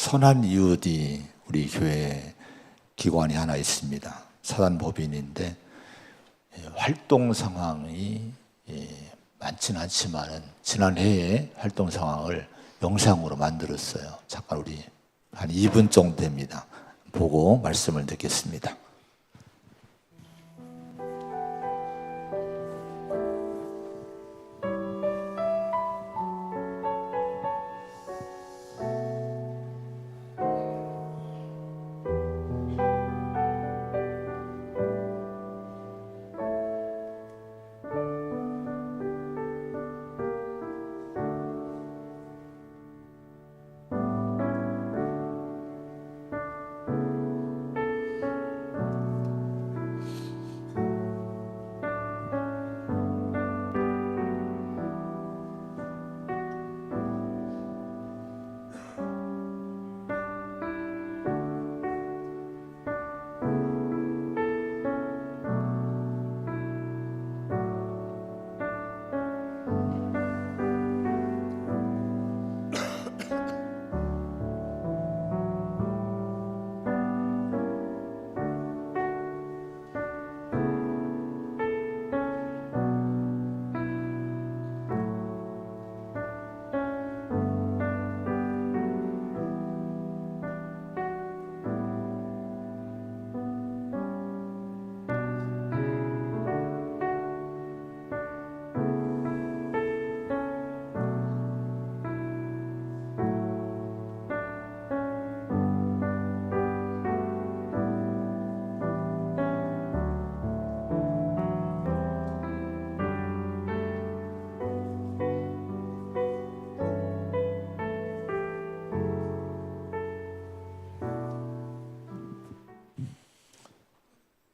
선한 이웃이 우리 교회 기관이 하나 있습니다. 사단법인인데 활동 상황이 많지는 않지만은 지난해에 활동 상황을 영상으로 만들었어요. 잠깐 우리 한 2분 정도 됩니다. 보고 말씀을 듣겠습니다.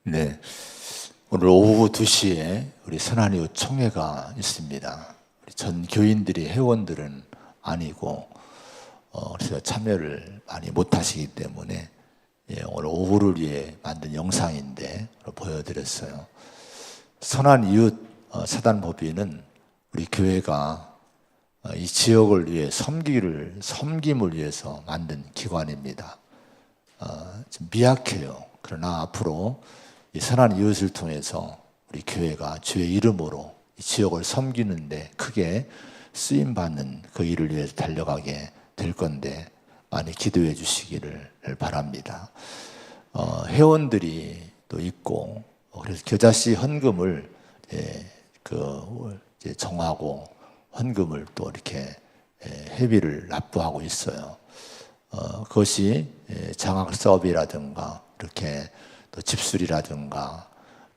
네, 오늘 오후 2시에 우리 선한 이웃 총회가 있습니다. 우리 전 교인들이 회원들은 아니고 그래서 참여를 많이 못 하시기 때문에 오늘 오후를 위해 만든 영상인데 보여드렸어요. 선한 이웃 사단법인은 우리 교회가 이 지역을 위해 섬김을 위해서 만든 기관입니다. 좀 미약해요. 그러나 앞으로 이 선한 이웃을 통해서 우리 교회가 주의 이름으로 이 지역을 섬기는데 크게 쓰임받는 그 일을 위해서 달려가게 될 건데 많이 기도해 주시기를 바랍니다. 회원들이 또 있고 그래서 겨자씨 헌금을 정하고 헌금을 또 이렇게 회비를 납부하고 있어요. 그것이 장학 사업이라든가 이렇게 또 집술이라든가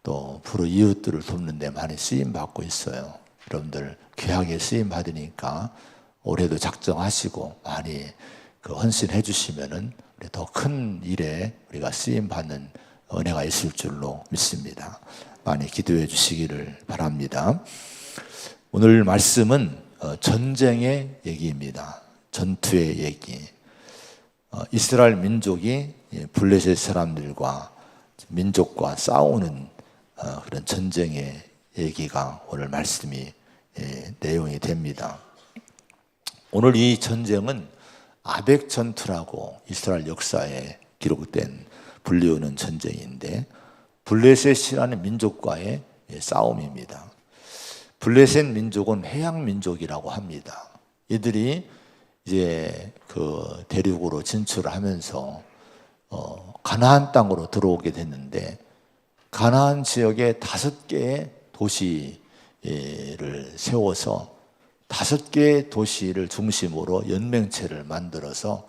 또 불우 이웃들을 돕는 데 많이 쓰임 받고 있어요. 여러분들 귀하게 쓰임 받으니까 올해도 작정하시고 많이 헌신해 주시면은 더 큰 일에 우리가 쓰임 받는 은혜가 있을 줄로 믿습니다. 많이 기도해 주시기를 바랍니다. 오늘 말씀은 전쟁의 얘기입니다. 전투의 얘기. 이스라엘 민족이 블레셋 사람들과 민족과 싸우는 그런 전쟁의 얘기가 오늘 말씀이 내용이 됩니다. 오늘 이 전쟁은 아벡 전투라고 이스라엘 역사에 기록된 불리우는 전쟁인데 블레셋이라는 민족과의 싸움입니다. 블레셋 민족은 해양 민족이라고 합니다. 이들이 이제 그 대륙으로 진출하면서 가나안 땅으로 들어오게 됐는데 가나안 지역에 5개의 도시를 세워서 5개의 도시를 중심으로 연맹체를 만들어서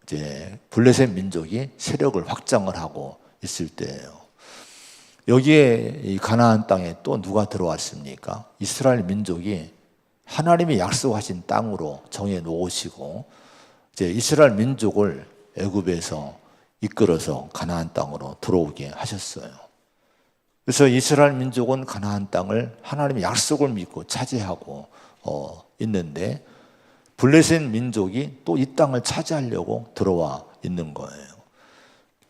이제 블레셋 민족이 세력을 확장을 하고 있을 때예요. 여기에 이 가나안 땅에 또 누가 들어왔습니까? 이스라엘 민족이 하나님이 약속하신 땅으로 정해 놓으시고 이제 이스라엘 민족을 애굽에서 이끌어서 가나안 땅으로 들어오게 하셨어요. 그래서 이스라엘 민족은 가나안 땅을 하나님의 약속을 믿고 차지하고 있는데 블레셋 민족이 또 이 땅을 차지하려고 들어와 있는 거예요.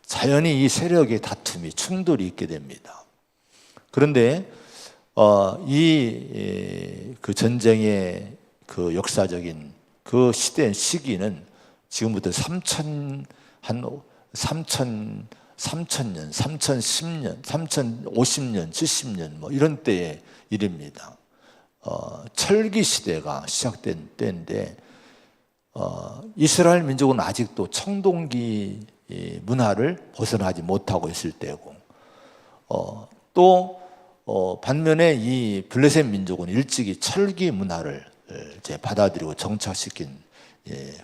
자연히 이 세력의 다툼이 충돌이 있게 됩니다. 그런데 그 전쟁의 그 역사적인 그 시기는 지금부터 3,000년, 3010년, 3050년, 70년 뭐 이런 때의 일입니다. 철기 시대가 시작된 때인데 이스라엘 민족은 아직도 청동기 문화를 벗어나지 못하고 있을 때고 또 반면에 이 블레셋 민족은 일찍이 철기 문화를 이제 받아들이고 정착시킨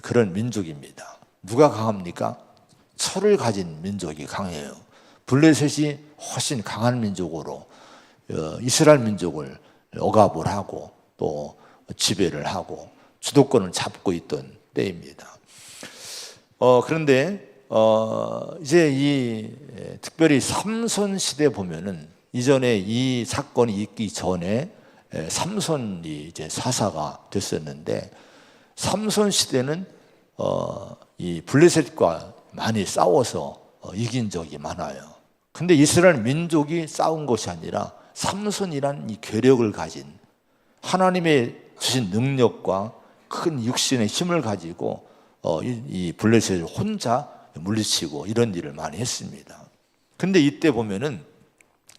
그런 민족입니다. 누가 강합니까? 철을 가진 민족이 강해요. 블레셋이 훨씬 강한 민족으로 이스라엘 민족을 억압을 하고 또 지배를 하고 주도권을 잡고 있던 때입니다. 그런데 이제 특별히 삼손 시대 보면은 이전에 이 사건이 있기 전에 삼손이 이제 사사가 됐었는데 삼손 시대는 이 블레셋과 많이 싸워서 이긴 적이 많아요. 근데 이스라엘 민족이 싸운 것이 아니라 삼손이란 이 괴력을 가진 하나님의 주신 능력과 큰 육신의 힘을 가지고 이 블레셋을 혼자 물리치고 이런 일을 많이 했습니다. 근데 이때 보면은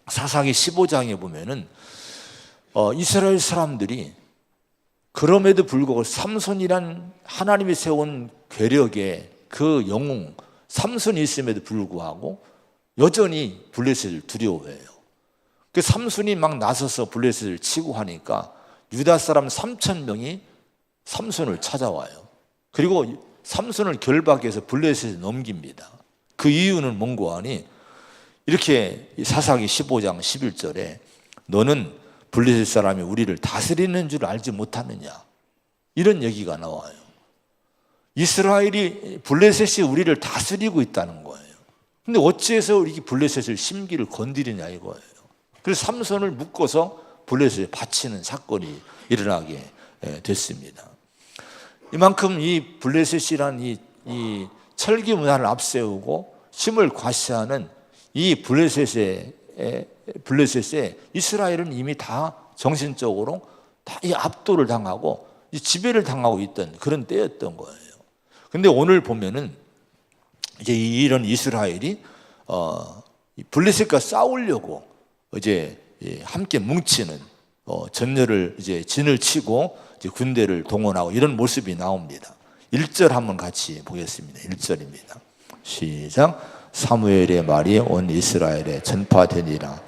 사사기 15장에 보면은 이스라엘 사람들이 그럼에도 불구하고 삼손이란 하나님이 세운 괴력의 그 영웅 삼손이 있음에도 불구하고 여전히 블레셋을 두려워해요. 그 삼손이 막 나서서 블레셋을 치고 하니까 유다 사람 3,000명이 삼손을 찾아와요. 그리고 삼손을 결박해서 블레셋에 넘깁니다. 그 이유는 뭔고 하니 이렇게 사사기 15장 11절에 너는 블레셋 사람이 우리를 다스리는 줄 알지 못하느냐 이런 얘기가 나와요. 이스라엘이 블레셋이 우리를 다스리고 있다는 거예요. 근데 어찌해서 우리 블레셋을 심기를 건드리냐 이거예요. 그래서 삼손을 묶어서 블레셋에 바치는 사건이 일어나게 됐습니다. 이만큼 이 블레셋이란 이 철기 문화를 앞세우고 힘을 과시하는 이 블레셋에 이스라엘은 이미 다 정신적으로 다 이 압도를 당하고 이 지배를 당하고 있던 그런 때였던 거예요. 근데 오늘 보면은 이제 이런 이스라엘이 블레셋과 싸우려고 이제 함께 뭉치는 전열을 이제 진을 치고 이제 군대를 동원하고 이런 모습이 나옵니다. 1절 한번 같이 보겠습니다. 1절입니다. 시작. 사무엘의 말이 온 이스라엘에 전파되니라.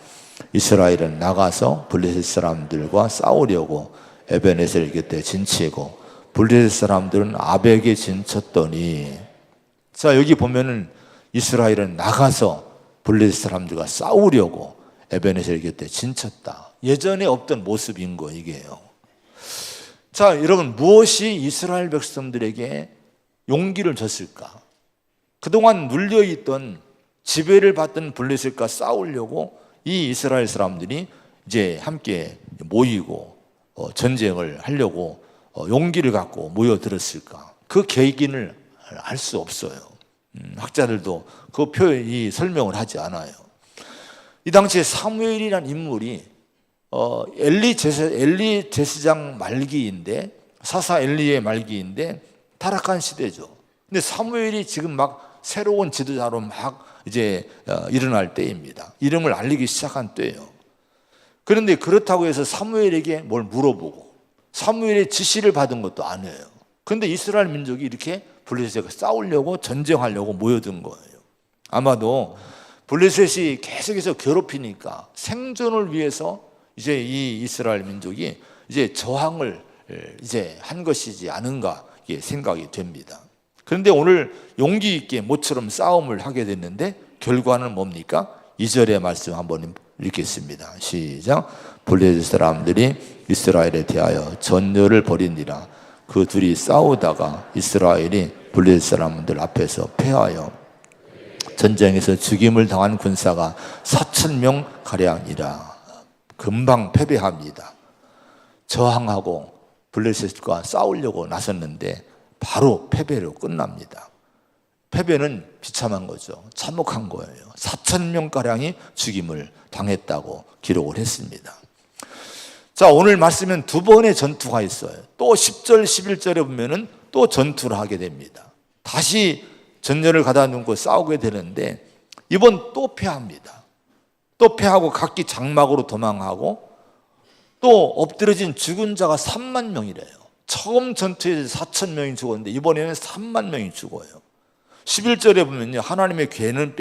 이스라엘은 나가서 블레셋 사람들과 싸우려고 에베네셀 곁에 진치고 블레셋 사람들은 아벡에 진쳤더니 자 여기 보면은 이스라엘은 나가서 블레셋 사람들과 싸우려고 에베네셀 곁에 진쳤다. 예전에 없던 모습인 거 이게요. 자 여러분 무엇이 이스라엘 백성들에게 용기를 줬을까? 그동안 눌려있던 지배를 받던 블레셋과 싸우려고 이 이스라엘 사람들이 이제 함께 모이고 전쟁을 하려고 용기를 갖고 모여들었을까? 그 계기를 알 수 없어요. 학자들도 그 표현이 설명을 하지 않아요. 이 당시에 사무엘이라는 인물이 엘리 제사장 말기인데 사사 엘리의 말기인데 타락한 시대죠. 근데 사무엘이 지금 막 새로운 지도자로 막 이제 일어날 때입니다. 이름을 알리기 시작한 때예요. 그런데 그렇다고 해서 사무엘에게 뭘 물어보고 사무엘의 지시를 받은 것도 아니에요. 그런데 이스라엘 민족이 이렇게 블레셋과 싸우려고 전쟁하려고 모여든 거예요. 아마도 블레셋이 계속해서 괴롭히니까 생존을 위해서 이제 이 이스라엘 민족이 이제 저항을 이제 한 것이지 않은가 생각이 됩니다. 그런데 오늘 용기 있게 모처럼 싸움을 하게 됐는데 결과는 뭡니까? 2절의 말씀 한번 읽겠습니다. 시작. 블레셋 사람들이 이스라엘에 대하여 전열을 벌이니라. 그 둘이 싸우다가 이스라엘이 블레셋 사람들 앞에서 패하여 전쟁에서 죽임을 당한 군사가 4,000명 가량이라. 금방 패배합니다. 저항하고 블레셋과 싸우려고 나섰는데 바로 패배로 끝납니다. 패배는 비참한 거죠. 참혹한 거예요. 4,000명가량이 죽임을 당했다고 기록을 했습니다. 자, 오늘 말씀은 두 번의 전투가 있어요. 또 10절, 11절에 보면은 또 전투를 하게 됩니다. 다시 전열을 가다 놓고 싸우게 되는데 이번 또 패합니다. 또 패하고 각기 장막으로 도망하고 또 엎드려진 죽은 자가 3만 명이래요. 처음 전투에서 4천 명이 죽었는데 이번에는 3만 명이 죽어요. 11절에 보면요, 하나님의 괴는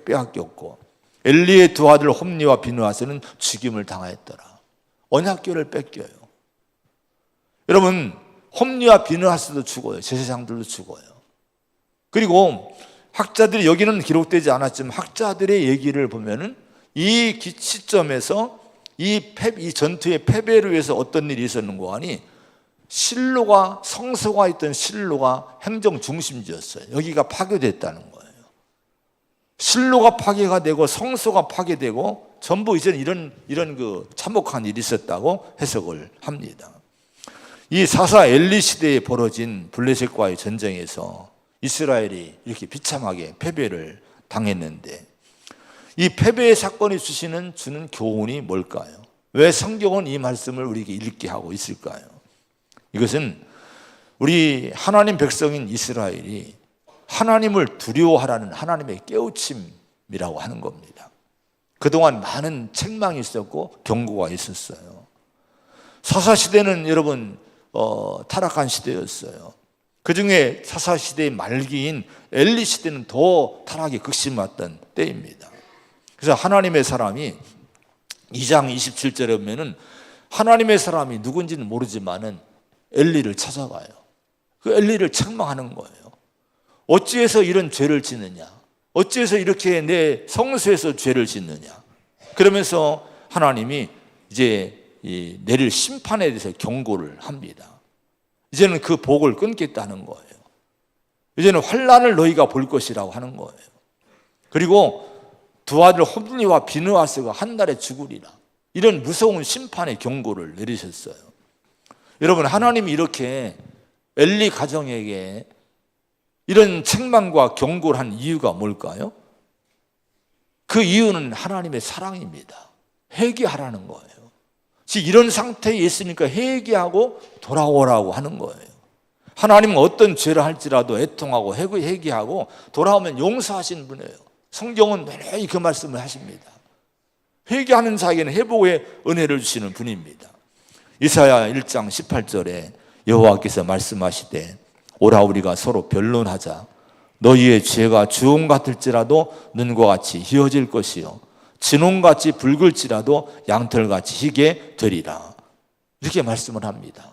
빼앗겼고 엘리의 두 아들 홈니와 비느하스는 죽임을 당하였더라. 언약궤를 뺏겨요. 여러분, 홈니와 비느하스도 죽어요. 제사장들도 죽어요. 그리고 학자들이, 여기는 기록되지 않았지만 학자들의 얘기를 보면은 이 시점에서 이 전투의 패배를 위해서 어떤 일이 있었는가 하니 실로가, 성소가 있던 실로가 행정 중심지였어요. 여기가 파괴됐다는 거예요. 실로가 파괴가 되고 성소가 파괴되고 전부 이제는 이런 그 참혹한 일이 있었다고 해석을 합니다. 이 사사 엘리 시대에 벌어진 블레셋과의 전쟁에서 이스라엘이 이렇게 비참하게 패배를 당했는데 이 패배의 사건이 주는 교훈이 뭘까요? 왜 성경은 이 말씀을 우리에게 읽게 하고 있을까요? 이것은 우리 하나님 백성인 이스라엘이 하나님을 두려워하라는 하나님의 깨우침이라고 하는 겁니다. 그동안 많은 책망이 있었고 경고가 있었어요. 사사시대는 여러분 타락한 시대였어요. 그 중에 사사시대의 말기인 엘리 시대는 더 타락이 극심했던 때입니다. 그래서 하나님의 사람이 2장 27절에 보면은 하나님의 사람이 누군지는 모르지만은 엘리를 찾아가요. 그 엘리를 책망하는 거예요. 어찌해서 이런 죄를 짓느냐? 어찌해서 이렇게 내 성소에서 죄를 짓느냐? 그러면서 하나님이 이제 내릴 심판에 대해서 경고를 합니다. 이제는 그 복을 끊겠다는 거예요. 이제는 환난을 너희가 볼 것이라고 하는 거예요. 그리고 두 아들 홈리와 비느하스가 한 달에 죽으리라. 이런 무서운 심판의 경고를 내리셨어요. 여러분, 하나님이 이렇게 엘리 가정에게 이런 책망과 경고를 한 이유가 뭘까요? 그 이유는 하나님의 사랑입니다. 회개하라는 거예요. 즉 이런 상태에 있으니까 회개하고 돌아오라고 하는 거예요. 하나님은 어떤 죄를 할지라도 애통하고 회개하고 돌아오면 용서하시는 분이에요. 성경은 매일 그 말씀을 하십니다. 회개하는 자에게는 회복의 은혜를 주시는 분입니다. 이사야 1장 18절에 여호와께서 말씀하시되 오라 우리가 서로 변론하자. 너희의 죄가 주홍 같을지라도 눈과 같이 희어질 것이요 진홍같이 붉을지라도 양털같이 희게 되리라. 이렇게 말씀을 합니다.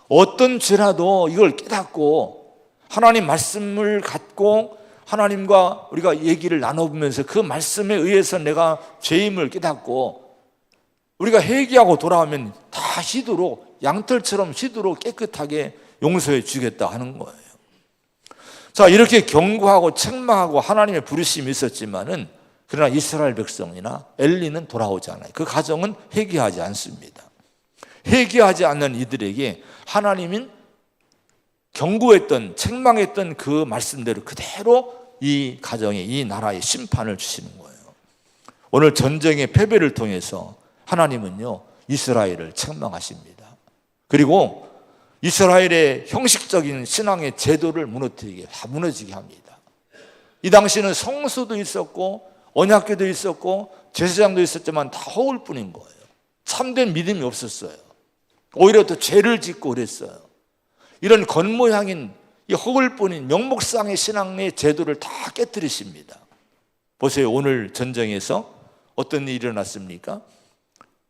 어떤 죄라도 이걸 깨닫고 하나님 말씀을 갖고 하나님과 우리가 얘기를 나눠보면서 그 말씀에 의해서 내가 죄임을 깨닫고 우리가 회개하고 돌아오면 다 희도록 양털처럼 희도록 깨끗하게 용서해 주겠다 하는 거예요. 자, 이렇게 경고하고 책망하고 하나님의 부르심이 있었지만은 그러나 이스라엘 백성이나 엘리는 돌아오지 않아요. 그 가정은 회개하지 않습니다. 회개하지 않는 이들에게 하나님은 경고했던 책망했던 그 말씀대로 그대로 이 가정에 이 나라에 심판을 주시는 거예요. 오늘 전쟁의 패배를 통해서 하나님은요 이스라엘을 책망하십니다. 그리고 이스라엘의 형식적인 신앙의 제도를 다 무너지게 합니다. 이 당시에는 성소도 있었고 언약궤도 있었고 제사장도 있었지만 다 허울 뿐인 거예요. 참된 믿음이 없었어요. 오히려 더 죄를 짓고 그랬어요. 이런 겉모양인 이 허울뿐인 명목상의 신앙의 제도를 다 깨뜨리십니다. 보세요. 오늘 전쟁에서 어떤 일이 일어났습니까?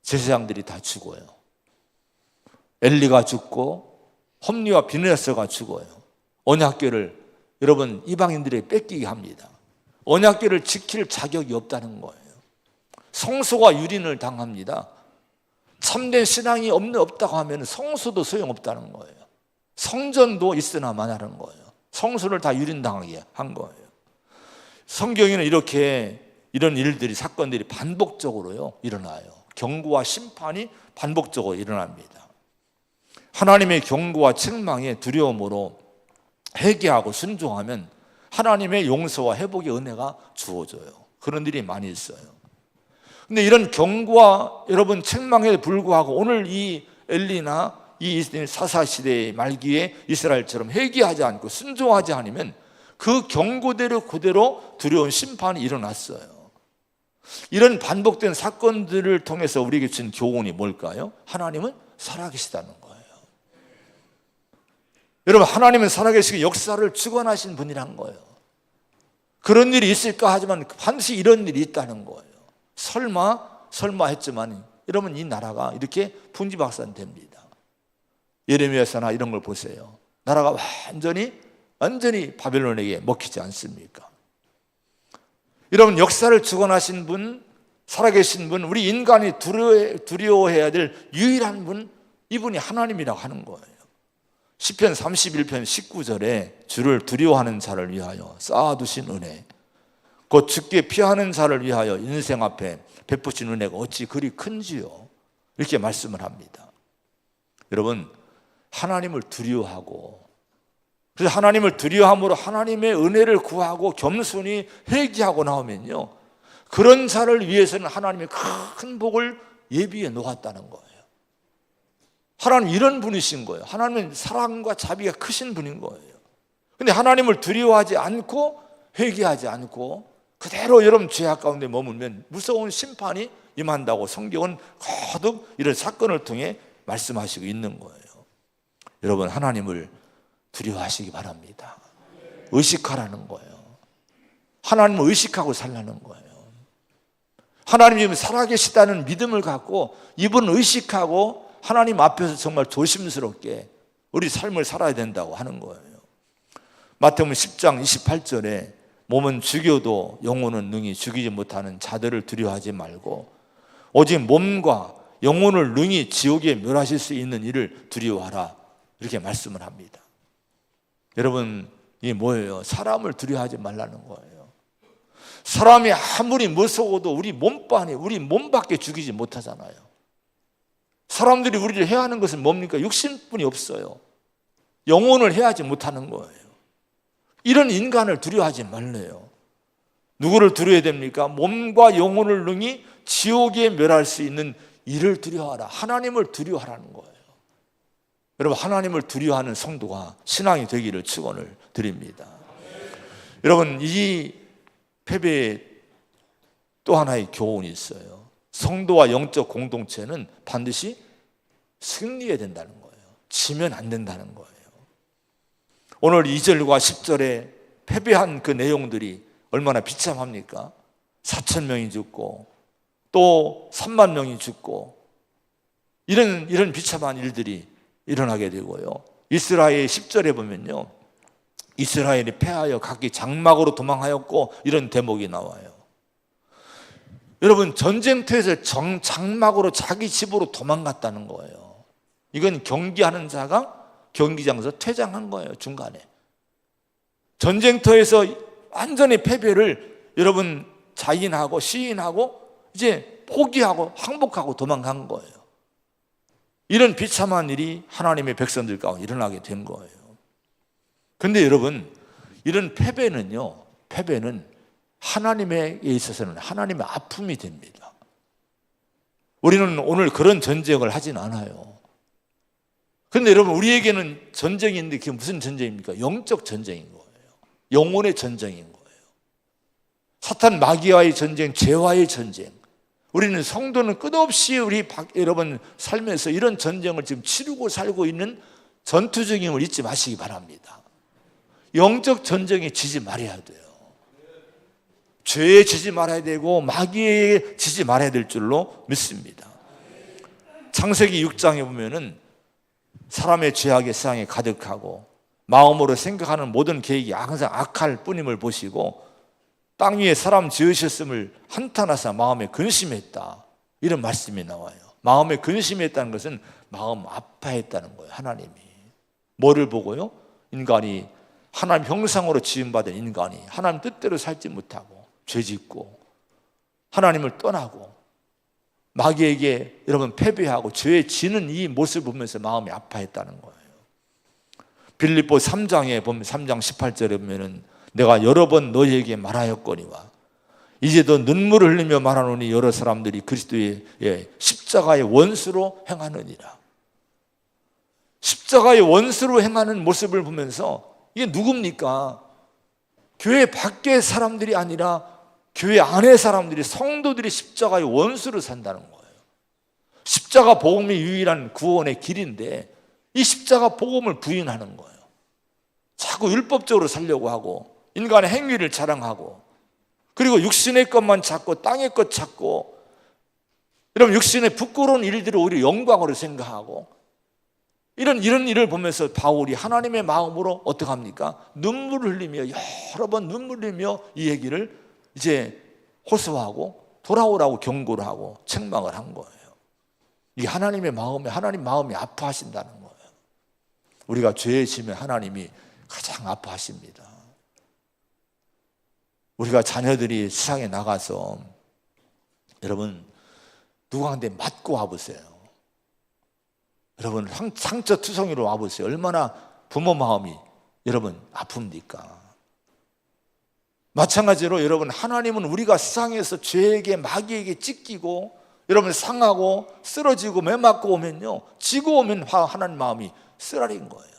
제사장들이 다 죽어요. 엘리가 죽고 홈리와 비느하스가 죽어요. 언약궤를 여러분 이방인들이 뺏기게 합니다. 언약궤를 지킬 자격이 없다는 거예요. 성소가 유린을 당합니다. 참된 신앙이 없다고 하면 성소도 소용없다는 거예요. 성전도 있으나 마나라는 거예요. 성소를 다 유린당하게 한 거예요. 성경에는 이런 일들이 사건들이 반복적으로요 일어나요. 경고와 심판이 반복적으로 일어납니다. 하나님의 경고와 책망에 두려움으로 회개하고 순종하면 하나님의 용서와 회복의 은혜가 주어져요. 그런 일이 많이 있어요. 근데 이런 경고와 여러분 책망에 불구하고 오늘 이 엘리나 이 사사시대의 말기에 이스라엘처럼 회개하지 않고 순종하지 않으면 그 경고대로 그대로 두려운 심판이 일어났어요. 이런 반복된 사건들을 통해서 우리에게 준 교훈이 뭘까요? 하나님은 살아계시다는 거예요. 여러분, 하나님은 살아계시고 역사를 주관하신 분이란 거예요. 그런 일이 있을까 하지만 반드시 이런 일이 있다는 거예요. 설마 했지만 여러분, 이 나라가 이렇게 분지박산됩니다. 예레미야서나 이런 걸 보세요. 나라가 완전히 바벨론에게 먹히지 않습니까? 여러분, 역사를 주관하신 분, 살아계신 분, 우리 인간이 두려워해야 될 유일한 분, 이분이 하나님이라고 하는 거예요. 시편 31편 19절에 주를 두려워하는 자를 위하여 쌓아두신 은혜, 곧 주께 피하는 자를 위하여 인생 앞에 베푸신 은혜가 어찌 그리 큰지요, 이렇게 말씀을 합니다. 여러분, 하나님을 두려워하고, 그래서 하나님을 두려워함으로 하나님의 은혜를 구하고 겸손히 회개하고 나오면요, 그런 자를 위해서는 하나님의 큰 복을 예비해 놓았다는 거예요. 하나님 이런 분이신 거예요. 하나님은 사랑과 자비가 크신 분인 거예요. 근데 하나님을 두려워하지 않고 회개하지 않고 그대로 여러분 죄악 가운데 머물면 무서운 심판이 임한다고 성경은 거듭 이런 사건을 통해 말씀하시고 있는 거예요. 여러분, 하나님을 두려워하시기 바랍니다. 의식하라는 거예요. 하나님을 의식하고 살라는 거예요. 하나님이 살아계시다는 믿음을 갖고 이분을 의식하고 하나님 앞에서 정말 조심스럽게 우리 삶을 살아야 된다고 하는 거예요. 마태복음 10장 28절에 몸은 죽여도 영혼은 능히 죽이지 못하는 자들을 두려워하지 말고 오직 몸과 영혼을 능히 지옥에 멸하실 수 있는 이를 두려워하라, 이렇게 말씀을 합니다. 여러분, 이게 뭐예요? 사람을 두려워하지 말라는 거예요. 사람이 아무리 무서워도 우리 몸밖에 죽이지 못하잖아요. 사람들이 우리를 해하는 것은 뭡니까? 육신뿐이 없어요. 영혼을 해하지 못하는 거예요. 이런 인간을 두려워하지 말래요. 누구를 두려워야 됩니까? 몸과 영혼을 능히 지옥에 멸할 수 있는 이를 두려워하라. 하나님을 두려워하라는 거예요. 여러분, 하나님을 두려워하는 성도가 신앙이 되기를 축원을 드립니다. 여러분, 이 패배에 또 하나의 교훈이 있어요. 성도와 영적 공동체는 반드시 승리해야 된다는 거예요. 지면 안 된다는 거예요. 오늘 2절과 10절에 패배한 그 내용들이 얼마나 비참합니까? 4,000명이 죽고 또 3만 명이 죽고 이런 비참한 일들이 일어나게 되고요. 이스라엘 10절에 보면요, 이스라엘이 패하여 각기 장막으로 도망하였고 이런 대목이 나와요. 여러분, 전쟁터에서 장막으로 자기 집으로 도망갔다는 거예요. 이건 경기하는 자가 경기장에서 퇴장한 거예요. 중간에 전쟁터에서 완전히 패배를 여러분 자인하고 시인하고 이제 포기하고 항복하고 도망간 거예요. 이런 비참한 일이 하나님의 백성들 가운데 일어나게 된 거예요. 그런데 여러분, 이런 패배는 하나님에 있어서는 하나님의 아픔이 됩니다. 우리는 오늘 그런 전쟁을 하진 않아요. 그런데 여러분, 우리에게는 전쟁이 있는데 그게 무슨 전쟁입니까? 영적 전쟁인 거예요. 영혼의 전쟁인 거예요. 사탄 마귀와의 전쟁, 죄와의 전쟁. 우리는 성도는 끝없이 여러분 삶에서 이런 전쟁을 지금 치르고 살고 있는 전투 중임을 잊지 마시기 바랍니다. 영적 전쟁에 지지 말아야 돼요. 죄에 지지 말아야 되고 마귀에 지지 말아야 될 줄로 믿습니다. 창세기 6장에 보면은 사람의 죄악이 세상에 가득하고 마음으로 생각하는 모든 계획이 항상 악할 뿐임을 보시고 땅 위에 사람 지으셨음을 한탄하사 마음에 근심했다, 이런 말씀이 나와요. 마음에 근심했다는 것은 마음 아파했다는 거예요. 하나님이 뭐를 보고요? 인간이 하나님 형상으로 지음받은 인간이 하나님 뜻대로 살지 못하고 죄짓고 하나님을 떠나고 마귀에게 여러분 패배하고 죄에 지는 이 모습을 보면서 마음이 아파했다는 거예요. 빌립보 3장에 보면 3장 18절에 보면은 내가 여러 번 너희에게 말하였거니와 이제도 눈물을 흘리며 말하노니 여러 사람들이 그리스도의 십자가의 원수로 행하느니라. 십자가의 원수로 행하는 모습을 보면서 이게 누굽니까? 교회 밖의 사람들이 아니라 교회 안의 사람들이, 성도들이 십자가의 원수로 산다는 거예요. 십자가 복음이 유일한 구원의 길인데 이 십자가 복음을 부인하는 거예요. 자꾸 율법적으로 살려고 하고 인간의 행위를 자랑하고, 그리고 육신의 것만 찾고 땅의 것 찾고, 여러분 육신의 부끄러운 일들을 오히려 영광으로 생각하고, 이런 일을 보면서 바울이 하나님의 마음으로 어떻게 합니까? 눈물을 흘리며, 여러 번 눈물 흘리며 이 얘기를 이제 호소하고 돌아오라고 경고를 하고 책망을 한 거예요. 이게 하나님의 마음에, 하나님 마음이 아파하신다는 거예요. 우리가 죄에 지면 하나님이 가장 아파하십니다. 우리가 자녀들이 세상에 나가서 여러분 누구한테 맞고 와보세요. 여러분 상처투성이로 와보세요. 얼마나 부모 마음이 여러분 아픕니까? 마찬가지로 여러분 하나님은 우리가 세상에서 죄에게 마귀에게 찢기고 여러분 상하고 쓰러지고 매맞고 오면요, 지고 오면 하나님 마음이 쓰라린 거예요.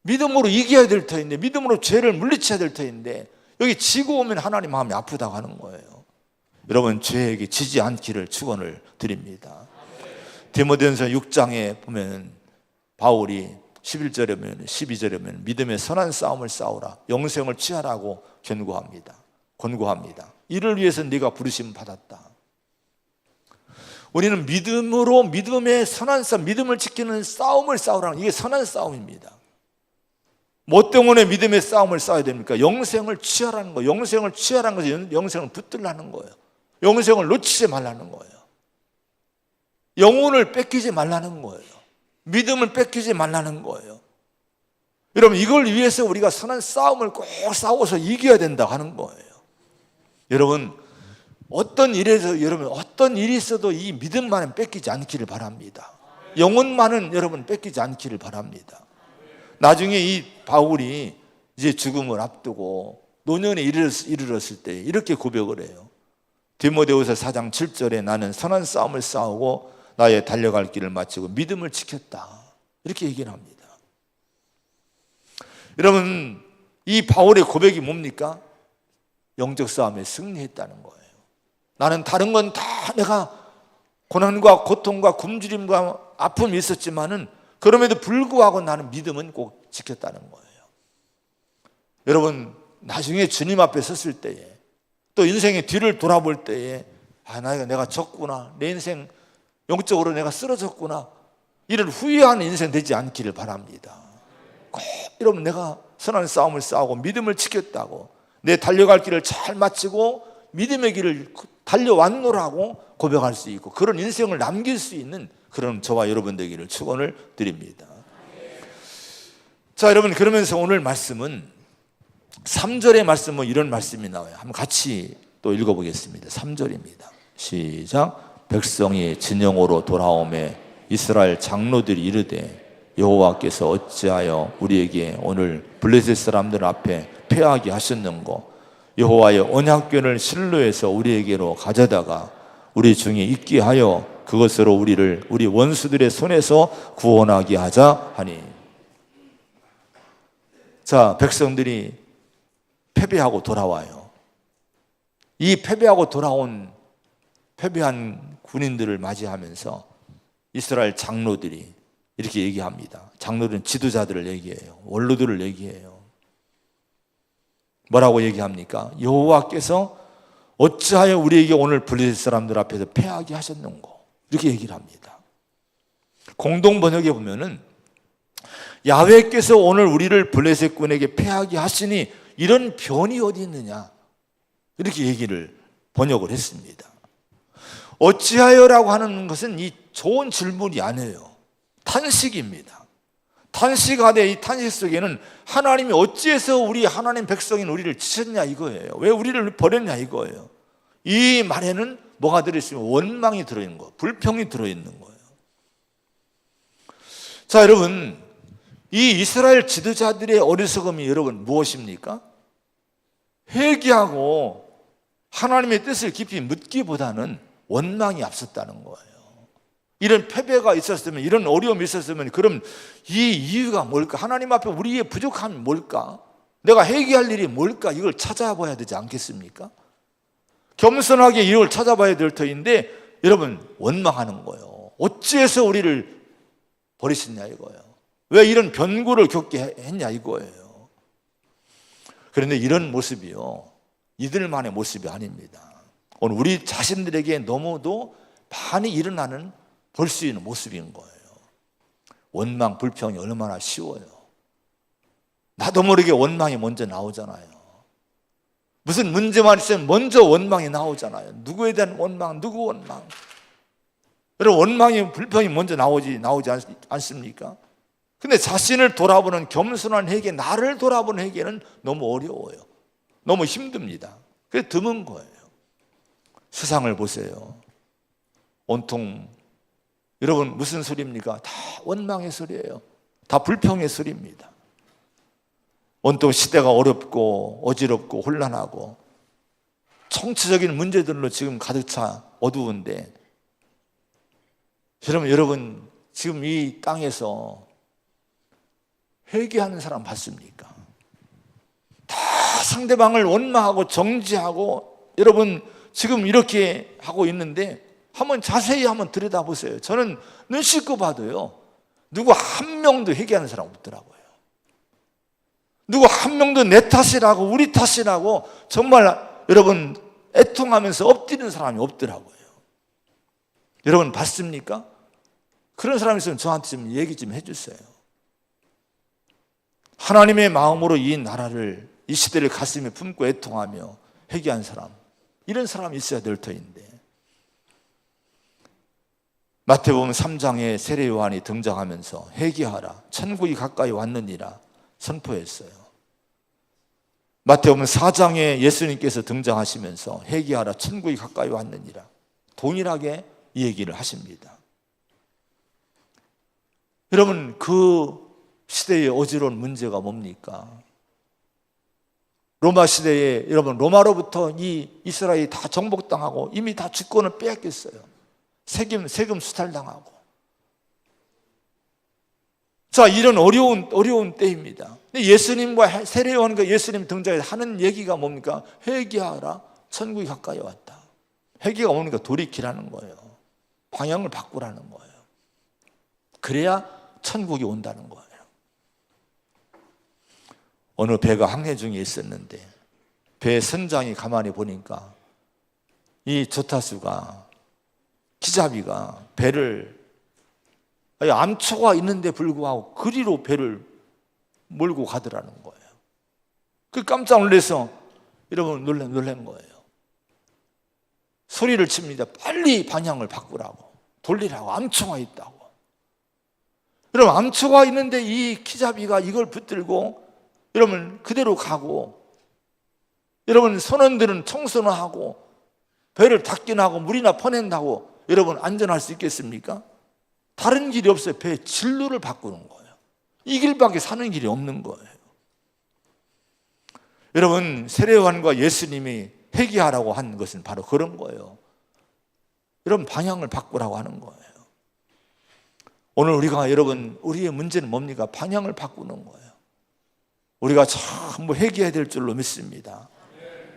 믿음으로 이겨야 될 터인데, 믿음으로 죄를 물리쳐야 될 터인데 여기 지고 오면 하나님 마음이 아프다고 하는 거예요. 여러분 죄에게 지지 않기를 축원을 드립니다. 디모데전서 6장에 보면 바울이 11절에 보면 12절에 보면 믿음의 선한 싸움을 싸우라, 영생을 취하라고 권고합니다. 이를 위해서 네가 부르심 받았다. 우리는 믿음으로 믿음의 선한 싸움, 믿음을 지키는 싸움을 싸우라는, 이게 선한 싸움입니다. 뭐 때문에 믿음의 싸움을 싸워야 됩니까? 영생을 취하라는 거예요. 영생을 취하라는 것은 영생을 붙들라는 거예요. 영생을 놓치지 말라는 거예요. 영혼을 뺏기지 말라는 거예요. 믿음을 뺏기지 말라는 거예요. 여러분 이걸 위해서 우리가 선한 싸움을 꼭 싸워서 이겨야 된다 하는 거예요. 여러분 어떤 일이 있어도 이 믿음만은 뺏기지 않기를 바랍니다. 영혼만은 여러분 뺏기지 않기를 바랍니다. 나중에 이 바울이 이제 죽음을 앞두고 노년에 이르렀을 때 이렇게 고백을 해요. 디모데후서 4장 7절에 나는 선한 싸움을 싸우고 나의 달려갈 길을 마치고 믿음을 지켰다, 이렇게 얘기를 합니다. 여러분 이 바울의 고백이 뭡니까? 영적 싸움에 승리했다는 거예요. 나는 다른 건 다 내가 고난과 고통과 굶주림과 아픔이 있었지만은 그럼에도 불구하고 나는 믿음은 꼭 지켰다는 거예요. 여러분 나중에 주님 앞에 섰을 때에, 또 인생의 뒤를 돌아볼 때에 내가 졌구나, 내 인생 영적으로 내가 쓰러졌구나, 이런 후회하는 인생 되지 않기를 바랍니다. 꼭 여러분 내가 선한 싸움을 싸우고 믿음을 지켰다고, 내 달려갈 길을 잘 마치고 믿음의 길을 달려왔노라고 고백할 수 있고, 그런 인생을 남길 수 있는 그런 저와 여러분 되기를 축원을 드립니다. 자 여러분, 그러면서 오늘 말씀은 3절의 말씀은 이런 말씀이 나와요. 한번 같이 또 읽어보겠습니다. 3절입니다. 시작. 백성이 진영으로 돌아오매 이스라엘 장로들이 이르되 여호와께서 어찌하여 우리에게 오늘 블레셋 사람들 앞에 패하게 하셨는고, 여호와의 언약궤를 실로에서 우리에게로 가져다가 우리 중에 있게 하여 그것으로 우리를 우리 원수들의 손에서 구원하게 하자 하니. 자, 백성들이 패배하고 돌아와요. 이 패배한 군인들을 맞이하면서 이스라엘 장로들이 이렇게 얘기합니다. 장로들은 지도자들을 얘기해요. 원로들을 얘기해요. 뭐라고 얘기합니까? 여호와께서 어찌하여 우리에게 오늘 블레셋 사람들 앞에서 패하게 하셨는고, 이렇게 얘기를 합니다. 공동 번역에 보면은 야훼께서 오늘 우리를 블레셋 군에게 패하게 하시니 이런 변이 어디 있느냐, 이렇게 얘기를 번역을 했습니다. 어찌하여라고 하는 것은 이 좋은 질문이 아니에요. 탄식입니다. 탄식 안에, 이 탄식 속에는 하나님이 어찌해서 우리 하나님 백성인 우리를 치셨냐 이거예요. 왜 우리를 버렸냐 이거예요. 이 말에는 뭐가 들어있으면 원망이 들어있는 거예요. 불평이 들어있는 거예요. 자 여러분, 이 이스라엘 지도자들의 어리석음이 여러분 무엇입니까? 회개하고 하나님의 뜻을 깊이 묻기보다는 원망이 앞섰다는 거예요. 이런 패배가 있었으면, 이런 어려움이 있었으면, 그럼 이 이유가 뭘까? 하나님 앞에 우리의 부족함이 뭘까? 내가 회개할 일이 뭘까? 이걸 찾아봐야 되지 않겠습니까? 겸손하게 이걸 찾아봐야 될 터인데, 여러분, 원망하는 거예요. 어찌해서 우리를 버리셨냐 이거예요. 왜 이런 변고를 겪게 했냐 이거예요. 그런데 이런 모습이요, 이들만의 모습이 아닙니다. 오늘 우리 자신들에게 너무도 많이 일어나는, 볼 수 있는 모습인 거예요. 원망, 불평이 얼마나 쉬워요. 나도 모르게 원망이 먼저 나오잖아요. 무슨 문제만 있으면 먼저 원망이 나오잖아요. 누구에 대한 원망, 누구 원망. 여러분, 원망이, 불평이 먼저 나오지 않습니까? 근데 자신을 돌아보는 겸손한 회개, 나를 돌아보는 회개는 너무 어려워요. 너무 힘듭니다. 그게 드문 거예요. 세상을 보세요. 온통, 여러분, 무슨 소리입니까? 다 원망의 소리예요. 다 불평의 소리입니다. 온통 시대가 어렵고 어지럽고 혼란하고 총체적인 문제들로 지금 가득 차 어두운데, 여러분 지금 이 땅에서 회개하는 사람 봤습니까? 다 상대방을 원망하고 정죄하고, 여러분 지금 이렇게 하고 있는데 한번 자세히 한번 들여다보세요. 저는 눈 씻고 봐도요, 누구 한 명도 회개하는 사람 없더라고요. 누구 한 명도 내 탓이라고, 우리 탓이라고 정말 여러분 애통하면서 엎드리는 사람이 없더라고요. 여러분 봤습니까? 그런 사람 있으면 저한테 좀 얘기 좀 해주세요. 하나님의 마음으로 이 나라를, 이 시대를 가슴에 품고 애통하며 회개한 사람, 이런 사람이 있어야 될 터인데, 마태복음 3장에 세례 요한이 등장하면서 회개하라, 천국이 가까이 왔느니라 선포했어요. 마태복음 4장에 예수님께서 등장하시면서 회개하라, 천국이 가까이 왔느니라 동일하게 이 얘기를 하십니다. 여러분, 그 시대의 어지러운 문제가 뭡니까? 로마 시대에, 여러분, 로마로부터 이 이스라엘이 다 정복당하고 이미 다 주권을 빼앗겼어요. 세금 수탈당하고. 자, 이런 어려운 때입니다. 근데 예수님과 세례요한과 예수님 등장해서 하는 얘기가 뭡니까? 회개하라, 천국이 가까이 왔다. 회개가 오니까 돌이키라는 거예요. 방향을 바꾸라는 거예요. 그래야 천국이 온다는 거예요. 어느 배가 항해 중에 있었는데 배 선장이 가만히 보니까 이 조타수가, 기잡이가 배를, 암초가 있는데 불구하고 그리로 배를 몰고 가더라는 거예요. 그 깜짝 놀라서 여러분 놀란 거예요. 소리를 칩니다. 빨리 방향을 바꾸라고, 돌리라고, 암초가 있다고. 여러분, 암초가 있는데 이 기잡이가 이걸 붙들고 여러분 그대로 가고, 여러분 선원들은 청소는 하고 배를 닦기나 하고 물이나 퍼낸다고 여러분 안전할 수 있겠습니까? 다른 길이 없어요. 배의 진로를 바꾸는 거예요. 이 길밖에 사는 길이 없는 거예요. 여러분, 세례요한과 예수님이 회개하라고 한 것은 바로 그런 거예요. 여러분, 방향을 바꾸라고 하는 거예요. 오늘 우리가, 여러분, 우리의 문제는 뭡니까? 방향을 바꾸는 거예요. 우리가 전부 회개해야 될 줄로 믿습니다.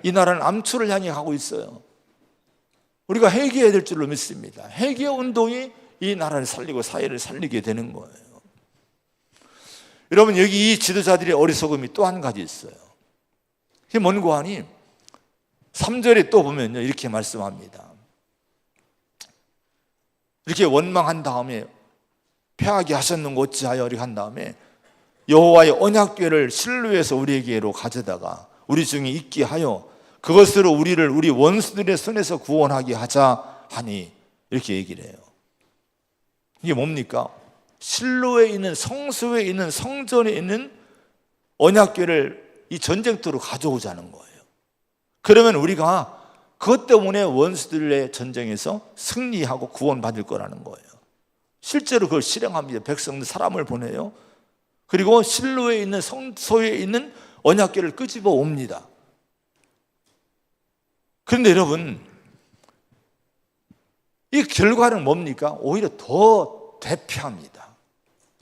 이 나라는 암초를 향해 가고 있어요. 우리가 회개해야 될 줄로 믿습니다. 회개 운동이 이 나라를 살리고 사회를 살리게 되는 거예요. 여러분, 여기 이 지도자들의 어리석음이 또 한 가지 있어요. 그게 뭔고 하니 3절에 또 보면요, 이렇게 말씀합니다. 이렇게 원망한 다음에 패하게 하셨는 거 어찌하여 이렇게 한 다음에 여호와의 언약궤를 실로에서 우리에게로 가져다가 우리 중에 있게 하여 그것으로 우리를 우리 원수들의 손에서 구원하게 하자 하니, 이렇게 얘기를 해요. 이게 뭡니까? 실로에 있는, 성소에 있는, 성전에 있는 언약궤를 이 전쟁터로 가져오자는 거예요. 그러면 우리가 그것 때문에 원수들의 전쟁에서 승리하고 구원받을 거라는 거예요. 실제로 그걸 실행합니다. 백성들, 사람을 보내요. 그리고 실로에 있는, 성소에 있는 언약궤를 끄집어 옵니다. 그런데 여러분, 이 결과는 뭡니까? 오히려 더 대피합니다.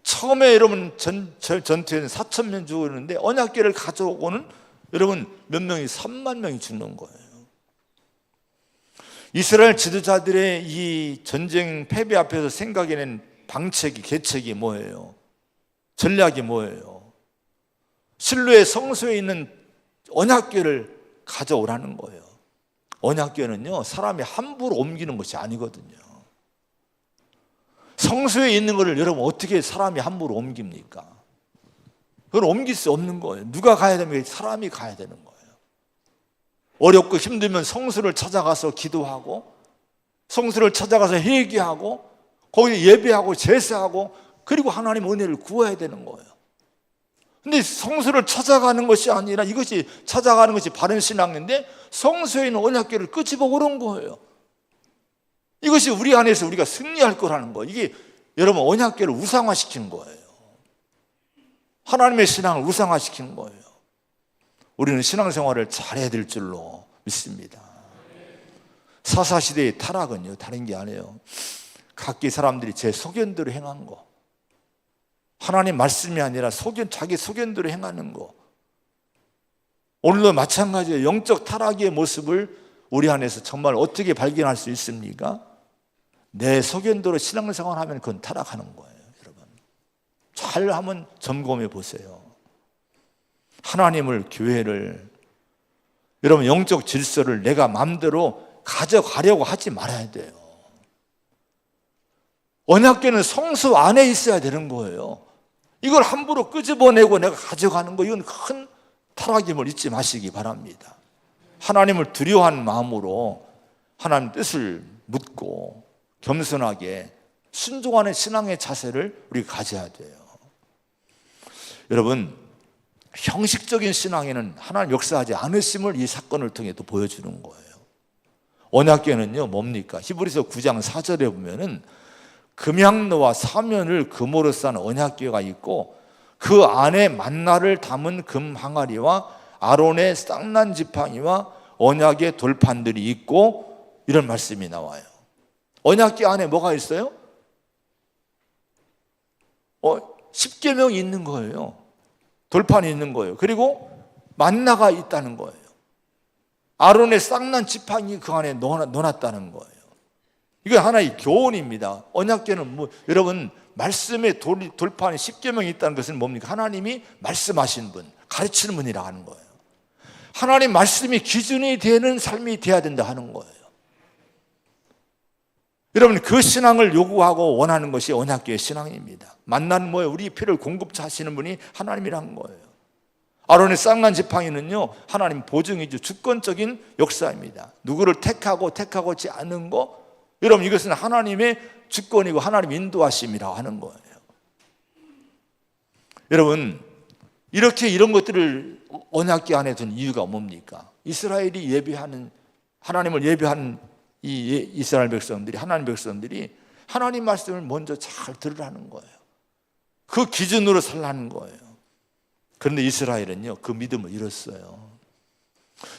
처음에 여러분 전투에는 4,000명 죽었는데 언약궤를 가져오고는 여러분 몇 명이 3만 명이 죽는 거예요. 이스라엘 지도자들의 이 전쟁 패배 앞에서 생각해낸 방책이, 계책이 뭐예요? 전략이 뭐예요? 실로의 성소에 있는 언약궤를 가져오라는 거예요. 언약궤는요, 사람이 함부로 옮기는 것이 아니거든요. 성소에 있는 것을 여러분 어떻게 사람이 함부로 옮깁니까? 그건 옮길 수 없는 거예요. 누가 가야 되면 사람이 가야 되는 거예요. 어렵고 힘들면 성소를 찾아가서 기도하고, 성소를 찾아가서 회개하고, 거기 예배하고 제사하고, 그리고 하나님 은혜를 구해야 되는 거예요. 근데 성소를 찾아가는 것이 아니라, 이것이 찾아가는 것이 바른 신앙인데 성소에 있는 언약궤를 끄집어 오는 거예요. 이것이 우리 안에서 우리가 승리할 거라는 거예요. 이게 여러분 언약궤를 우상화시키는 거예요. 하나님의 신앙을 우상화시키는 거예요. 우리는 신앙생활을 잘해야 될 줄로 믿습니다. 사사시대의 타락은요, 다른 게 아니에요. 각기 사람들이 제 소견대로 행한 거, 하나님 말씀이 아니라 자기 소견대로 행하는 거. 오늘도 마찬가지예요. 영적 타락의 모습을 우리 안에서 정말 어떻게 발견할 수 있습니까? 내 소견대로 신앙생활하면 그건 타락하는 거예요. 여러분 잘 한번 점검해 보세요. 하나님을, 교회를, 여러분 영적 질서를 내가 마음대로 가져가려고 하지 말아야 돼요. 언약궤는 성소 안에 있어야 되는 거예요. 이걸 함부로 끄집어내고 내가 가져가는 거, 이건 큰 타락임을 잊지 마시기 바랍니다. 하나님을 두려워하는 마음으로 하나님 뜻을 묻고 겸손하게 순종하는 신앙의 자세를 우리가 가져야 돼요. 여러분, 형식적인 신앙에는 하나님 역사하지 않으심을 이 사건을 통해 또 보여주는 거예요. 언약궤는요 뭡니까? 히브리서 9장 4절에 보면은 금향로와 사면을 금으로 싼 언약궤가 있고 그 안에 만나를 담은 금 항아리와 아론의 쌍난 지팡이와 언약의 돌판들이 있고, 이런 말씀이 나와요. 언약궤 안에 뭐가 있어요? 10계명이 있는 거예요. 돌판이 있는 거예요. 그리고 만나가 있다는 거예요. 아론의 쌍난 지팡이 그 안에 넣어놨다는 거예요. 이게 하나의 교훈입니다. 언약궤는 여러분 말씀의 돌판에 10계명이 있다는 것은 뭡니까? 하나님이 말씀하신 분, 가르치는 분이라 하는 거예요. 하나님 말씀이 기준이 되는 삶이 돼야 된다 하는 거예요. 여러분 그 신앙을 요구하고 원하는 것이 언약궤의 신앙입니다. 만나는 뭐예요? 우리 필요를 공급하시는 분이 하나님이라는 거예요. 아론의 쌍난 지팡이는요 하나님 보증이죠. 주권적인 역사입니다. 누구를 택하고지 않은 거, 여러분 이것은 하나님의 주권이고 하나님 인도하심이라고 하는 거예요. 여러분 이렇게 이런 것들을 언약궤 안에 둔 이유가 뭡니까? 이스라엘이 예배하는, 하나님을 예배하는 이 이스라엘 백성들이, 하나님 백성들이 하나님 말씀을 먼저 잘 들으라는 거예요. 그 기준으로 살라는 거예요. 그런데 이스라엘은요 그 믿음을 잃었어요.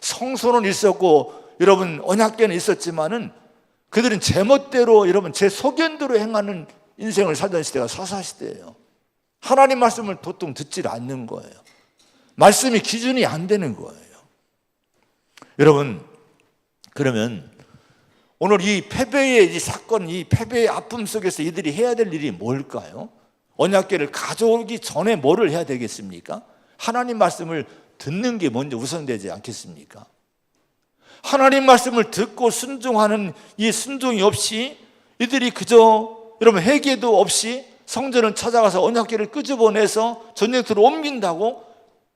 성소는 있었고 여러분 언약궤는 있었지만은 그들은 제멋대로, 여러분 제 소견대로 행하는 인생을 살던 시대가 사사시대예요. 하나님 말씀을 도통 듣지 않는 거예요. 말씀이 기준이 안 되는 거예요. 여러분 그러면 오늘 이 패배의 이 사건, 이 패배의 아픔 속에서 이들이 해야 될 일이 뭘까요? 언약궤를 가져오기 전에 뭐를 해야 되겠습니까? 하나님 말씀을 듣는 게 먼저 우선되지 않겠습니까? 하나님 말씀을 듣고 순종하는 이 순종이 없이 이들이 그저 여러분 회개도 없이 성전을 찾아가서 언약궤를 끄집어내서 전쟁터로 옮긴다고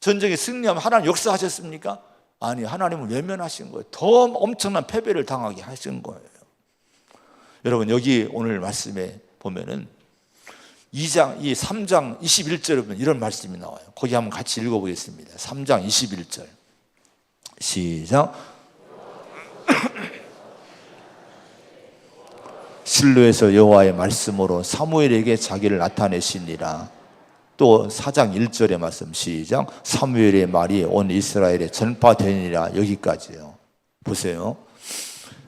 전쟁에 승리하면 하나님 역사하셨습니까? 아니, 하나님을 외면하신 거예요. 더 엄청난 패배를 당하게 하신 거예요. 여러분 여기 오늘 말씀에 보면은 3장 21절에 보면 이런 말씀이 나와요. 거기 한번 같이 읽어보겠습니다. 3장 21절 시작. 실로에서 여호와의 말씀으로 사무엘에게 자기를 나타내시니라. 또 4장 1절의 말씀 시작. 사무엘의 말이 온 이스라엘에 전파되니라. 여기까지요. 보세요.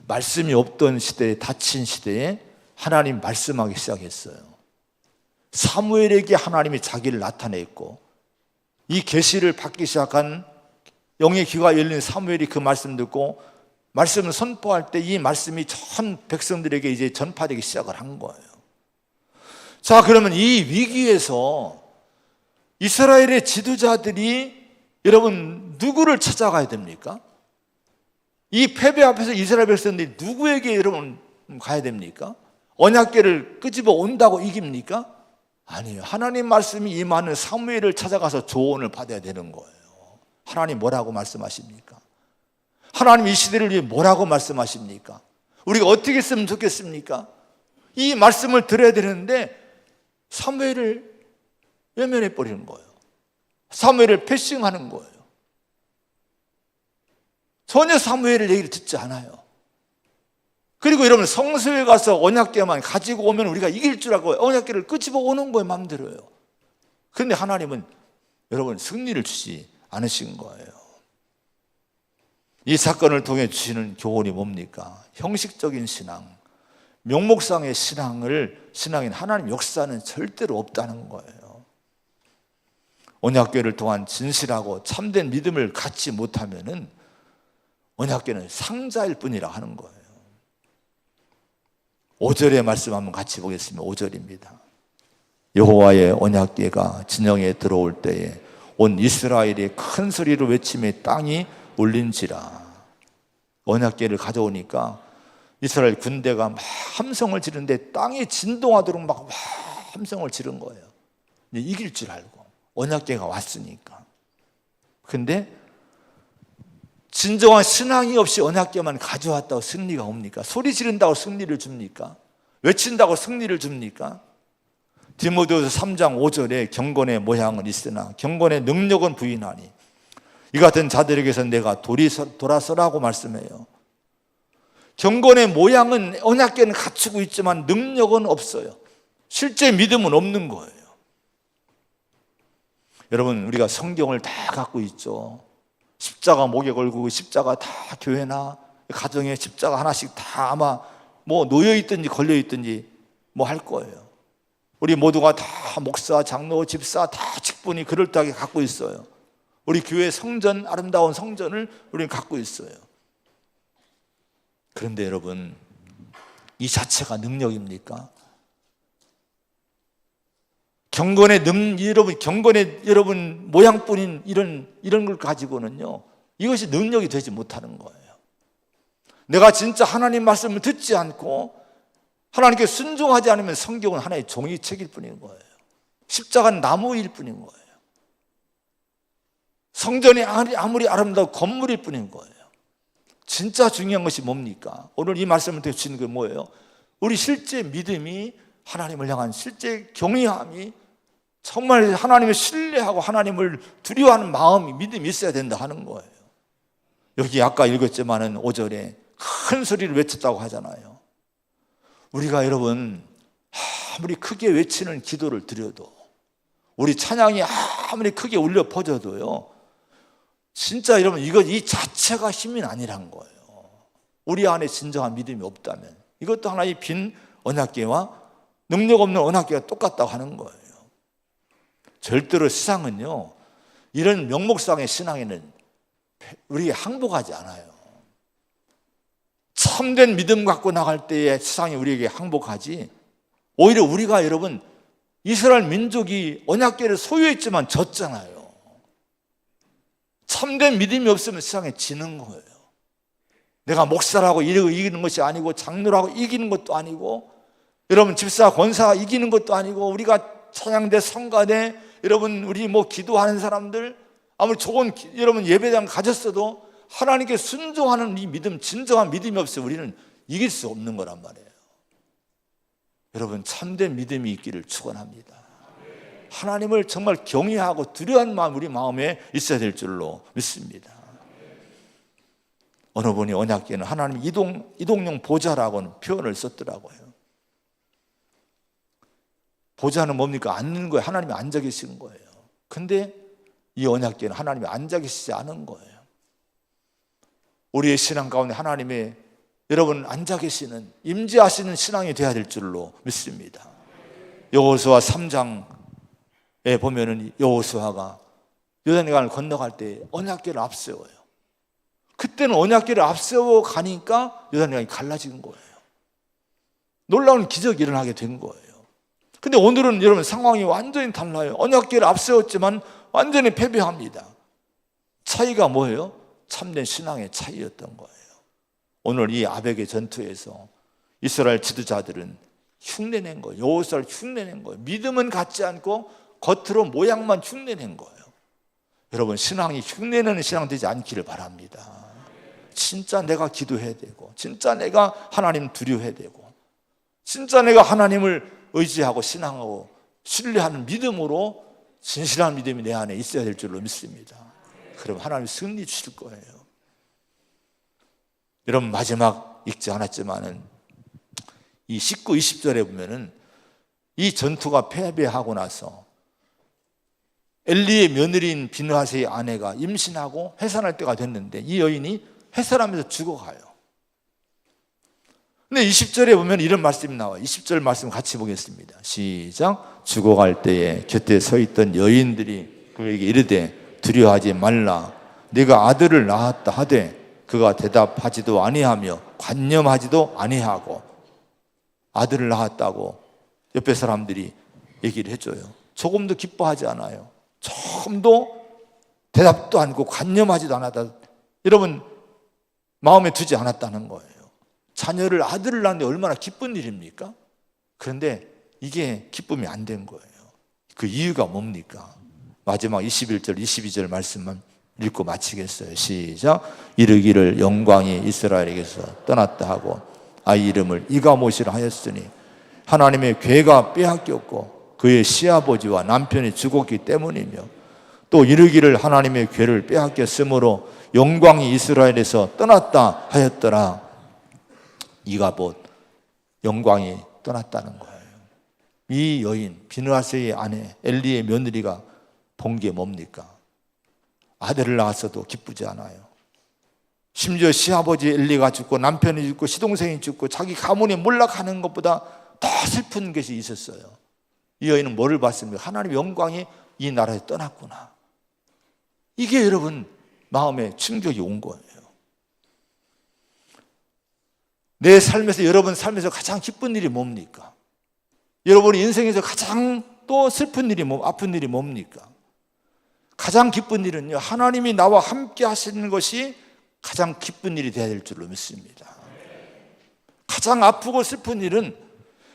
말씀이 없던 시대에, 닫힌 시대에 하나님 말씀하기 시작했어요. 사무엘에게 하나님이 자기를 나타냈고, 이 계시를 받기 시작한 영의 귀가 열린 사무엘이 그 말씀 듣고 말씀을 선포할 때 이 말씀이 전 백성들에게 이제 전파되기 시작을 한 거예요. 자, 그러면 이 위기에서 이스라엘의 지도자들이 여러분 누구를 찾아가야 됩니까? 이 패배 앞에서 이스라엘 백성들이 누구에게 여러분 가야 됩니까? 언약궤를 끄집어 온다고 이깁니까? 아니에요. 하나님 말씀이 임하는 사무엘을 찾아가서 조언을 받아야 되는 거예요. 하나님 뭐라고 말씀하십니까? 하나님 이 시대를 위해 뭐라고 말씀하십니까? 우리가 어떻게 했으면 좋겠습니까? 이 말씀을 들어야 되는데 사무엘을 외면해 버리는 거예요. 사무엘을 패싱하는 거예요. 전혀 사무엘의 얘기를 듣지 않아요. 그리고 여러분 성소에 가서 언약궤만 가지고 오면 우리가 이길 줄 알고 언약궤를 끄집어 오는 거예요. 마음대로요. 그런데 하나님은 여러분 승리를 주지 않으신 거예요. 이 사건을 통해 주시는 교훈이 뭡니까? 형식적인 신앙, 명목상의 신앙인 하나님 역사는 절대로 없다는 거예요. 언약궤를 통한 진실하고 참된 믿음을 갖지 못하면은 언약궤는 상자일 뿐이라 하는 거예요. 5절의 말씀 한번 같이 보겠습니다. 5절입니다. 여호와의 언약궤가 진영에 들어올 때에 온 이스라엘이 큰 소리로 외치며 땅이 울린지라. 언약궤를 가져오니까 이스라엘 군대가 막 함성을 지르는데 땅이 진동하도록 막 함성을 지른 거예요. 이길 줄 알고 언약궤가 왔으니까. 근데 진정한 신앙이 없이 언약궤만 가져왔다고 승리가 옵니까? 소리 지른다고 승리를 줍니까? 외친다고 승리를 줍니까? 디모데후서 3장 5절에 경건의 모양은 있으나 경건의 능력은 부인하니 이 같은 자들에게서 내가 돌아서라고 말씀해요. 경건의 모양은 언약궤는 갖추고 있지만 능력은 없어요. 실제 믿음은 없는 거예요. 여러분 우리가 성경을 다 갖고 있죠. 십자가 목에 걸고 그 십자가 다 교회나 가정에 십자가 하나씩 다 아마 뭐 놓여있든지 걸려있든지 뭐 할 거예요. 우리 모두가 다 목사, 장로, 집사 다 직분이 그럴듯하게 갖고 있어요. 우리 교회 성전, 아름다운 성전을 우리는 갖고 있어요. 그런데 여러분 이 자체가 능력입니까? 경건의 여러분 모양뿐인 이런 걸 가지고는요 이것이 능력이 되지 못하는 거예요. 내가 진짜 하나님 말씀을 듣지 않고 하나님께 순종하지 않으면 성경은 하나의 종이책일 뿐인 거예요. 십자가는 나무일 뿐인 거예요. 성전이 아무리 아름다운 건물일 뿐인 거예요. 진짜 중요한 것이 뭡니까? 오늘 이 말씀을 통해 주시는 게 뭐예요? 우리 실제 믿음이 하나님을 향한 실제 경외함이 정말 하나님을 신뢰하고 하나님을 두려워하는 마음이 믿음이 있어야 된다 하는 거예요. 여기 아까 읽었지만은 5절에 큰 소리를 외쳤다고 하잖아요. 우리가 여러분 아무리 크게 외치는 기도를 드려도 우리 찬양이 아무리 크게 울려 퍼져도요 진짜 여러분 이 자체가 힘이 아니란 거예요. 우리 안에 진정한 믿음이 없다면 이것도 하나의 빈 언약궤와 능력 없는 언약궤가 똑같다고 하는 거예요. 절대로 세상은요 이런 명목상의 신앙에는 우리에게 항복하지 않아요. 참된 믿음 갖고 나갈 때에 세상이 우리에게 항복하지 오히려 우리가 여러분 이스라엘 민족이 언약궤를 소유했지만 졌잖아요. 참된 믿음이 없으면 세상에 지는 거예요. 내가 목사라고 이기는 것이 아니고 장로라고 이기는 것도 아니고 여러분 집사 권사가 이기는 것도 아니고 우리가 찬양대 성가대 여러분 우리 뭐 기도하는 사람들 아무리 좋은 여러분 예배당 가졌어도 하나님께 순종하는 이 믿음 진정한 믿음이 없으면 우리는 이길 수 없는 거란 말이에요. 여러분 참된 믿음이 있기를 축원합니다. 하나님을 정말 경외하고 두려워하는 마음 우리 마음에 있어야 될 줄로 믿습니다. 어느 분이 언약궤는 하나님 이동용 보좌라고는 표현을 썼더라고요. 보좌는 뭡니까? 앉는 거예요. 하나님이 앉아 계시는 거예요. 근데 이 언약궤는 하나님이 앉아 계시지 않은 거예요. 우리의 신앙 가운데 하나님의 여러분 앉아 계시는, 임재하시는 신앙이 되어야 될 줄로 믿습니다. 여호수아 3장에 보면은 여호수아가 요단강을 건너갈 때 언약궤를 앞세워요. 그때는 언약궤를 앞세워 가니까 요단강이 갈라지는 거예요. 놀라운 기적이 일어나게 된 거예요. 근데 오늘은 여러분 상황이 완전히 달라요. 언약궤를 앞세웠지만 완전히 패배합니다. 차이가 뭐예요? 참된 신앙의 차이였던 거예요. 오늘 이 아벡의 전투에서 이스라엘 지도자들은 흉내낸 거예요. 여호수아를 흉내낸 거예요. 믿음은 갖지 않고 겉으로 모양만 흉내낸 거예요. 여러분 신앙이 흉내내는 신앙 되지 않기를 바랍니다. 진짜 내가 기도해야 되고, 진짜 내가 하나님 두려워해야 되고, 진짜 내가 하나님을 의지하고 신앙하고 신뢰하는 믿음으로 진실한 믿음이 내 안에 있어야 될 줄로 믿습니다. 그럼 하나님 승리 주실 거예요. 여러분 마지막 읽지 않았지만은 이 19, 20절에 보면은 이 전투가 패배하고 나서 엘리의 며느리인 비느하세의 아내가 임신하고 해산할 때가 됐는데 이 여인이 해산하면서 죽어가요. 근데 20절에 보면 이런 말씀이 나와요. 20절 말씀 같이 보겠습니다. 시작. 죽어갈 때에 곁에 서 있던 여인들이 그에게 이르되 두려워하지 말라. 네가 아들을 낳았다 하되 그가 대답하지도 아니하며 관념하지도 아니하고, 아들을 낳았다고 옆에 사람들이 얘기를 해줘요. 조금도 기뻐하지 않아요. 조금도 대답도 않고 관념하지도 않았다. 여러분 마음에 두지 않았다는 거예요. 자녀를, 아들을 낳는데 얼마나 기쁜 일입니까? 그런데 이게 기쁨이 안 된 거예요. 그 이유가 뭡니까? 마지막 21절 22절 말씀만 읽고 마치겠어요. 시작. 이르기를 영광이 이스라엘에게서 떠났다 하고 아이 이름을 이가못이라 하였으니 하나님의 괴가 빼앗겼고 그의 시아버지와 남편이 죽었기 때문이며, 또 이르기를 하나님의 괴를 빼앗겼으므로 영광이 이스라엘에서 떠났다 하였더라. 이가봇, 영광이 떠났다는 거예요. 이 여인 비느하세의 아내 엘리의 며느리가 본 게 뭡니까? 아들을 낳았어도 기쁘지 않아요. 심지어 시아버지 엘리가 죽고 남편이 죽고 시동생이 죽고 자기 가문이 몰락하는 것보다 더 슬픈 것이 있었어요. 이 여인은 뭐를 봤습니까? 하나님의 영광이 이 나라에 떠났구나. 이게 여러분 마음에 충격이 온 거예요. 내 삶에서, 여러분 삶에서 가장 기쁜 일이 뭡니까? 여러분의 인생에서 가장 또 슬픈 일이 아픈 일이 뭡니까? 가장 기쁜 일은요, 하나님이 나와 함께 하시는 것이 가장 기쁜 일이 되어야 될 줄로 믿습니다. 가장 아프고 슬픈 일은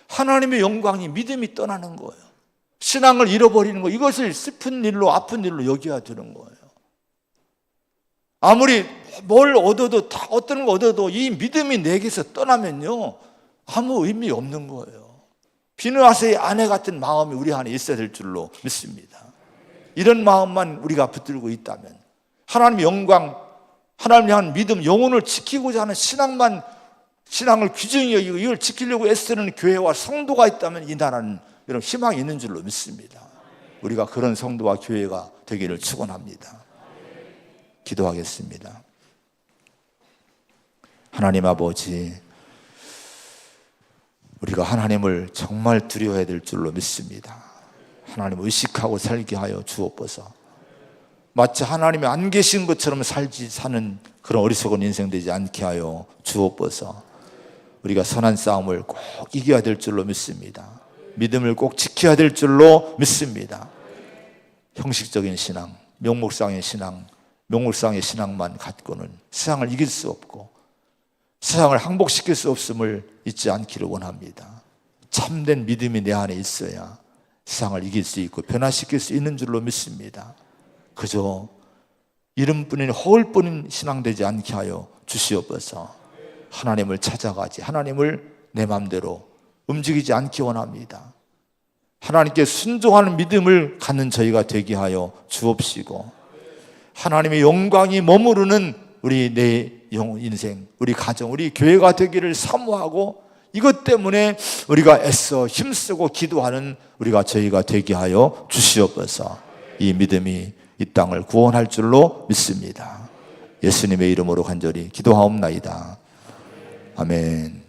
하나님의 영광이, 믿음이 떠나는 거예요. 신앙을 잃어버리는 거, 이것을 슬픈 일로, 아픈 일로 여겨야 되는 거예요. 아무리 뭘 얻어도, 어떤 거 얻어도 이 믿음이 내게서 떠나면요 아무 의미 없는 거예요. 비느하세의 아내 같은 마음이 우리 안에 있어야 될 줄로 믿습니다. 이런 마음만 우리가 붙들고 있다면, 하나님의 영광, 하나님을 향한 믿음, 영혼을 지키고자 하는 신앙을 귀중히 여기고 이걸 지키려고 애쓰는 교회와 성도가 있다면 이 나라는 여러분 희망이 있는 줄로 믿습니다. 우리가 그런 성도와 교회가 되기를 축원합니다. 기도하겠습니다. 하나님 아버지, 우리가 하나님을 정말 두려워해야 될 줄로 믿습니다. 하나님을 의식하고 살게 하여 주옵소서. 마치 하나님이 안 계신 것처럼 사는 그런 어리석은 인생 되지 않게 하여 주옵소서. 우리가 선한 싸움을 꼭 이겨야 될 줄로 믿습니다. 믿음을 꼭 지켜야 될 줄로 믿습니다. 형식적인 신앙, 명목상의 신앙만 갖고는 세상을 이길 수 없고 세상을 항복시킬 수 없음을 잊지 않기를 원합니다. 참된 믿음이 내 안에 있어야 세상을 이길 수 있고 변화시킬 수 있는 줄로 믿습니다. 그저 이름뿐인 허울뿐인 신앙 되지 않게 하여 주시옵소서. 하나님을 찾아가지, 하나님을 내 마음대로 움직이지 않기 원합니다. 하나님께 순종하는 믿음을 갖는 저희가 되게 하여 주옵시고, 하나님의 영광이 머무르는 우리 내 인생, 우리 가정, 우리 교회가 되기를 사모하고, 이것 때문에 우리가 애써 힘쓰고 기도하는 저희가 되게 하여 주시옵소서. 이 믿음이 이 땅을 구원할 줄로 믿습니다. 예수님의 이름으로 간절히 기도하옵나이다. 아멘.